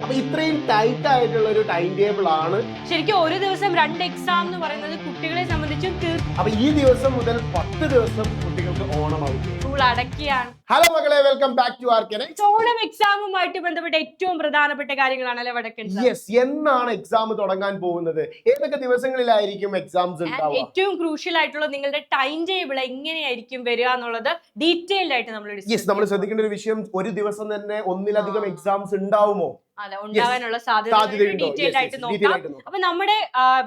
അപ്പൊ ഇത്രയും ടൈറ്റ് ആയിട്ടുള്ള ഒരു ടൈം ടേബിൾ ആണ്. ശരിക്കും ഒരു ദിവസം 2 എക്സാം എന്ന് പറയുന്നത് കുട്ടികളെ സംബന്ധിച്ചും അപ്പൊ ഈ ദിവസം മുതൽ 10 ദിവസം കുട്ടികൾക്ക് ഓണമാവും. സ്കൂൾ അടക്കിയാണ്. ഹലോ മക്കളെ, വെൽക്കം ബാക്ക് ടു ആർക്കനെക്സ്. ഓണം എക്സാമുമായിട്ട് ബന്ധപ്പെട്ട ഏറ്റവും പ്രധാനപ്പെട്ട കാര്യങ്ങളാണല്ലേ വടക്കൻ? യെസ്, എന്നാണ് എക്സാം തുടങ്ങാൻ പോകുന്നത്? ഏതൊക്കെ ദിവസങ്ങളിലായിരിക്കും എക്സാംസ് ഉണ്ടാവുക? ഏറ്റവും ക്രൂഷ്യൽ ആയിട്ടുള്ള നിങ്ങളുടെ ടൈം ടേബിൾ എങ്ങനെയായിരിക്കും വരിക എന്നുള്ളത് ഡീറ്റെയിൽഡ് ആയിട്ട് നമ്മൾ ശ്രദ്ധിക്കേണ്ട ഒരു വിഷയം, ഒരു ദിവസം തന്നെ ഒന്നിലധികം എക്സാംസ് ഉണ്ടാവുമോ? അതെ, ഉണ്ടാകാനുള്ള സാധ്യത ഡീറ്റെയിൽഡ് ആയിട്ട് നോക്കാം. അപ്പൊ നമ്മുടെ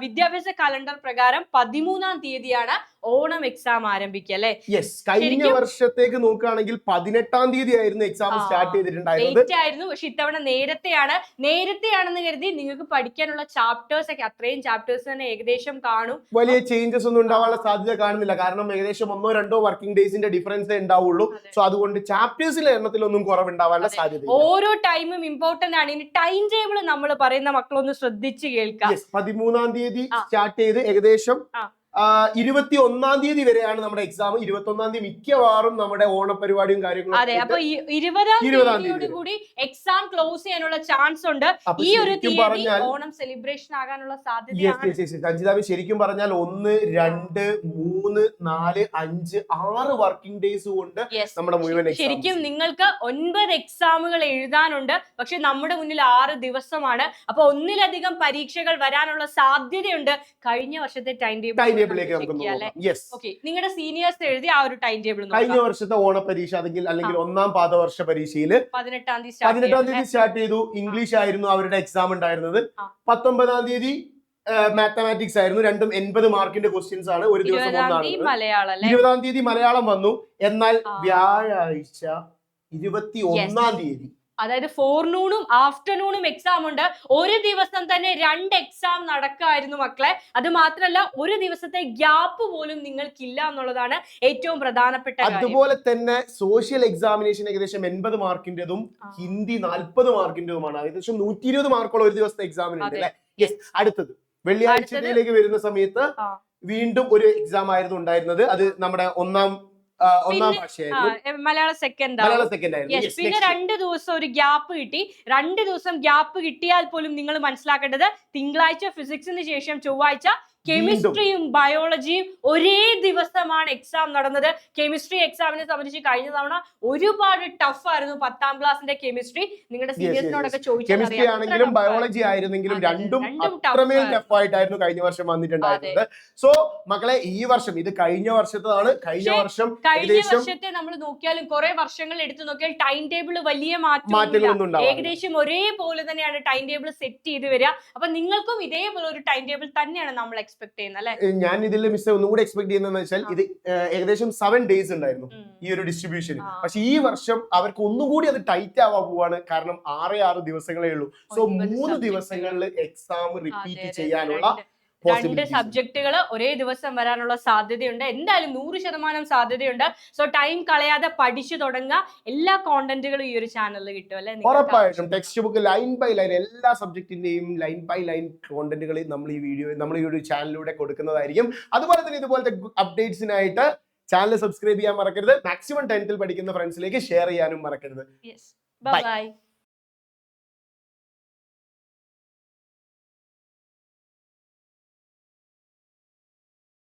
വിദ്യാഭ്യാസ കലണ്ടർ പ്രകാരം 13-ാം തീയതിയാണ് ഓണം എക്സാം ആരംഭിക്കുക അല്ലെ? യെസ്, കഴിഞ്ഞ വർഷത്തേക്ക് നോക്കുകയാണെങ്കിൽ 18-ാം തീയതി ആയിരുന്നു എക്സാം സ്റ്റാർട്ട് ചെയ്തിട്ടുണ്ടായിരുന്നു. പക്ഷെ ഇത്തവണ നേരത്തെയാണെന്ന് കരുതി നിങ്ങൾക്ക് പഠിക്കാനുള്ള ചാപ്റ്റേഴ്സ് ഒക്കെ അത്രയും ചാപ്റ്റേഴ്സ് തന്നെ ഏകദേശം കാണും. വലിയ ചേഞ്ചസ് ഒന്നും ഉണ്ടാവാനുള്ള സാധ്യത കാണുന്നില്ല. കാരണം ഏകദേശം 1-2 വർക്കിംഗ് ഡേയ്സിന്റെ ഡിഫറൻസേ ഉണ്ടാവുള്ളൂ. സോ അതുകൊണ്ട് ചാപ്റ്റേഴ്സിലെ എണ്ണത്തിലൊന്നും കുറവുണ്ടാവാനുള്ള സാധ്യത. ഓരോ ടൈമും ഇമ്പോർട്ടന്റ് ആണ്. ടൈം ടേബിൾ നമ്മൾ പറയുന്ന മക്കളൊന്ന് ശ്രദ്ധിച്ച് കേൾക്കാം. 13-ാം തീയതി സ്റ്റാർട്ട് ചെയ്ത് ഏകദേശം 21-ാം തീയതി വരെയാണ് നമ്മുടെ എക്സാം. 21-ാം തീയതി മിക്കവാറും നമ്മുടെ ഓണപരിപാടിയും കാര്യങ്ങളും. അതെ, അപ്പൊ 20-ാം തീയതിയോട് കൂടി എക്സാം ക്ലോസ് ചെയ്യാനുള്ള ചാൻസ് ഉണ്ട്. ഈ ഒരു തീയതി ഓണം സെലിബ്രേഷൻ ആകാനുള്ള സാധ്യതയാണ്. സഞ്ജിതാവ്, ശരിക്കും പറഞ്ഞാൽ 1, 2, 3, 4, 5, 6 വർക്കിംഗ് ഡേയ്സ് കൊണ്ട് നമ്മുടെ മുഴുവൻ ശരിക്കും നിങ്ങൾക്ക് 9 എക്സാമുകൾ എഴുതാനുണ്ട്. പക്ഷെ നമ്മുടെ മുന്നിൽ 6 ദിവസമാണ്. അപ്പൊ ഒന്നിലധികം പരീക്ഷകൾ വരാനുള്ള സാധ്യതയുണ്ട്. കഴിഞ്ഞ വർഷത്തെ ടൈം ടേബിൾ നിങ്ങളുടെ സീനിയേഴ്സ് എഴുതി ആ ഒരു ടൈം ടേബിൾ കഴിഞ്ഞ വർഷത്തെ ഓണപരീക്ഷ അല്ലെങ്കിൽ 1-ാം പാദവർഷ പരീക്ഷയിൽ 18-ാം തീയതി സ്റ്റാർട്ട് ചെയ്തു. ഇംഗ്ലീഷ് ആയിരുന്നു അവരുടെ എക്സാം ഉണ്ടായിരുന്നത്. 19-ാം തീയതി മാത്തമാറ്റിക്സ് ആയിരുന്നു. രണ്ടും 80 മാർക്കിന്റെ ക്വസ്റ്റ്യൻസ് ആണ്. ഒരു ദിവസം 20-ാം തീയതി മലയാളം വന്നു. എന്നാൽ വ്യാഴാഴ്ച 21-ാം തീയതി, അതായത് ഫോർനൂണും ആഫ്റ്റർനൂണും എക്സാം ഉണ്ട്. ഒരു ദിവസം തന്നെ 2 എക്സാം നടക്കായിരുന്നു മക്കളെ. അത് മാത്രമല്ല, ഒരു ദിവസത്തെ ഗ്യാപ്പ് പോലും നിങ്ങൾക്കില്ല എന്നുള്ളതാണ് ഏറ്റവും പ്രധാനപ്പെട്ട കാര്യം. അതുപോലെ തന്നെ സോഷ്യൽ എക്സാമിനേഷൻ ഏകദേശം 80 മാർക്കിന്റെതും ഹിന്ദി 40 മാർക്കിന്റെതുമാണ്. ഏകദേശം 120 മാർക്കോളം ഒരു ദിവസത്തെ എക്സാമിനുണ്ട് അല്ലെ? അടുത്തത് വെള്ളിയാഴ്ചയിലേക്ക് വരുന്ന സമയത്ത് വീണ്ടും ഒരു എക്സാം ആയിരുന്നു ഉണ്ടായിരുന്നത്. അത് നമ്മുടെ ഒന്നാം ഭാഷയായിരുന്നു, മലയാളം സെക്കൻഡ് ആയിരുന്നു. പിന്നെ 2 ദിവസം ഒരു ഗ്യാപ്പ് കിട്ടി. 2 ദിവസം ഗ്യാപ്പ് കിട്ടിയാൽ പോലും നിങ്ങൾ മനസ്സിലാക്കേണ്ടത് തിങ്കളാഴ്ച ഫിസിക്സിന് ശേഷം ചൊവ്വാഴ്ച കെമിസ്ട്രിയും ബയോളജിയും ഒരേ ദിവസമാണ് എക്സാം നടന്നത്. കെമിസ്ട്രി എക്സാമിനെ സംബന്ധിച്ച് കഴിഞ്ഞ തവണ ഒരുപാട് ടഫ് ആയിരുന്നു 10-ാം ക്ലാസ്സിന്റെ കെമിസ്ട്രി. നിങ്ങളുടെ സീനിയേഴ്സിനോടൊക്കെ കെമിസ്ട്രി ആണെങ്കിലും ബയോളജി ആയിരുന്നെങ്കിലും രണ്ടും അത്രമേൽ ടഫ് ആയിട്ടായിരുന്നു കഴിഞ്ഞ വർഷം വന്നിട്ടുണ്ടായിരുന്നത്. സോ മക്കളെ, ഈ വർഷം ഇത് കഴിഞ്ഞ വർഷത്താണ്. കഴിഞ്ഞ വർഷത്തെ നമ്മൾ നോക്കിയാലും കുറെ വർഷങ്ങൾ എടുത്തു നോക്കിയാൽ ടൈം ടേബിൾ വലിയ മാറ്റങ്ങളൊന്നും ഏകദേശം ഒരേപോലെ തന്നെയാണ് ടൈം ടേബിൾ സെറ്റ് ചെയ്ത് വരിക. അപ്പൊ നിങ്ങൾക്കും ഇതേപോലെ ഒരു ടൈം ടേബിൾ തന്നെയാണ് നമ്മൾ ഞാൻ ഇതിൽ ഒന്നും കൂടി എക്സ്പെക്ട് ചെയ്യുന്നതെന്ന് വെച്ചാൽ, ഇത് ഏകദേശം 7 ഡേയ്സ് ഉണ്ടായിരുന്നു ഈ ഒരു ഡിസ്ട്രിബ്യൂഷൻ. പക്ഷെ ഈ വർഷം അവർക്ക് ഒന്നുകൂടി അത് ടൈറ്റ് ആവാൻ പോവാണ്. കാരണം 6 ദിവസങ്ങളേ ഉള്ളൂ. സോ 3 ദിവസങ്ങളിൽ എക്സാം റിപ്പീറ്റ് ചെയ്യാനുള്ള 2 സബ്ജക്റ്റുകൾ ഒരേ ദിവസം വരാനുള്ള സാധ്യതയുണ്ട്. എന്തായാലും 100% സാധ്യതയുണ്ട്. സോ ടൈം കളയാതെ പഠിച്ചു തുടങ്ങുക. എല്ലാ കോണ്ടന്റുകളും ഈ ഒരു ചാനലിൽ കിട്ടും അല്ലെ? ഉറപ്പായിട്ടും textbook line by line എല്ലാ സബ്ജക്റ്റിന്റെയും ലൈൻ ബൈ ലൈൻ കോണ്ടന്റുകൾ നമ്മൾ ഈ ഒരു ചാനലിലൂടെ കൊടുക്കുന്നതായിരിക്കും. അതുപോലെ തന്നെ ഇതുപോലത്തെ അപ്ഡേറ്റ്സിനായിട്ട് ചാനൽ സബ്സ്ക്രൈബ് ചെയ്യാൻ മറക്കരുത്. മാക്സിമം 10th പഠിക്കുന്ന ഫ്രണ്ട്സിലേക്ക് ഷെയർ ചെയ്യാനും മറക്കരുത്. ബൈ.